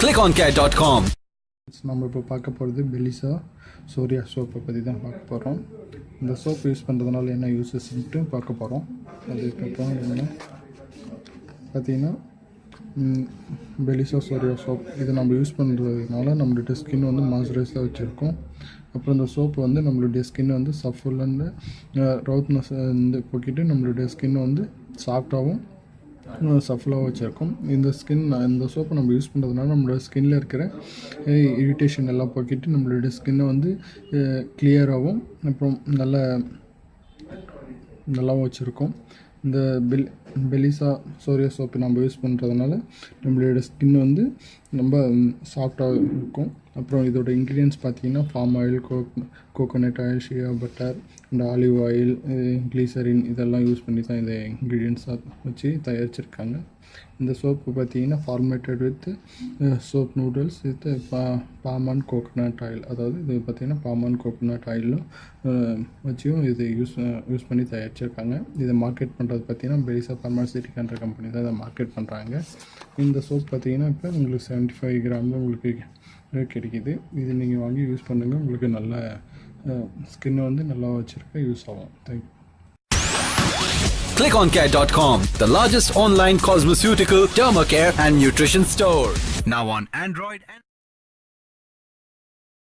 ClickOnCare.com. நம்ம இப்போ பார்க்க போகிறது பெல்லிசா சோரியா சோப்பை பற்றி தான் பார்க்க போகிறோம். இந்த சோப் யூஸ் பண்ணுறதுனால என்ன யூஸஸ்ன்ட்டு பார்க்க போகிறோம். அதுக்கப்புறம் என்ன பார்த்திங்கன்னா பெல்லிசா சோரியா சோப் இது நம்ம யூஸ் பண்ணுறதுனால நம்மளுடைய ஸ்கின் வந்து மாய்ஸ்சரைஸாக வச்சுருக்கோம். அப்புறம் இந்த சோப்பு வந்து நம்மளுடைய ஸ்கின் வந்து சஃபுல்லன்னு ரவுத்னஸ் வந்து போக்கிட்டு நம்மளுடைய ஸ்கின் வந்து சாஃப்டாகவும் சஃபுல்லாக வச்சுருக்கோம். இந்த சோப்பை நம்ம யூஸ் பண்ணுறதுனால நம்மளோட ஸ்கின்னில் இருக்கிற இரிட்டேஷன் எல்லாம் போக்கிட்டு நம்மளுடைய ஸ்கின்னை வந்து கிளியராகவும் அப்புறம் நல்லாவும் வச்சுருக்கோம். இந்த பெல்லிசா சோரியா சோப்பு நம்ம யூஸ் பண்ணுறதுனால நம்மளோட ஸ்கின் வந்து ரொம்ப சாஃப்டாக இருக்கும். அப்புறம் இதோட இன்க்ரீடியன்ஸ் பார்த்திங்கன்னா palm oil, coconut oil, shea butter and olive oil, glycerin இதெல்லாம் யூஸ் பண்ணி தான் இதை இன்க்ரீடியன்ஸாக வச்சு தயாரிச்சிருக்காங்க. இந்த சோப்பு பார்த்திங்கன்னா formatted with soap noodles with palm and coconut oil, அதாவது இது பார்த்திங்கன்னா பாம் அண்ட் கோகோனட் ஆயிலும் வச்சும் இது யூஸ் பண்ணி தயாரிச்சிருக்காங்க. இதை மார்க்கெட் பண்ணுறது பார்த்திங்கன்னா பெல்லிசா பார்மாசிட்டிக்ன்ற கம்பெனி தான் இதை மார்க்கெட் பண்ணுறாங்க. இந்த சோப் பார்த்திங்கன்னா இப்போ உங்களுக்கு 75 கிராமில் உங்களுக்கு கிடைக்கிது. இது நீங்கள் வாங்கி யூஸ் பண்ணுங்கள். உங்களுக்கு நல்ல ஸ்கின்னை வந்து நல்லா வச்சுருக்க யூஸ் ஆகும். Thank you. ClickOnCare.com, the largest online cosmeceutical, dermacare and nutrition store. Now on Android and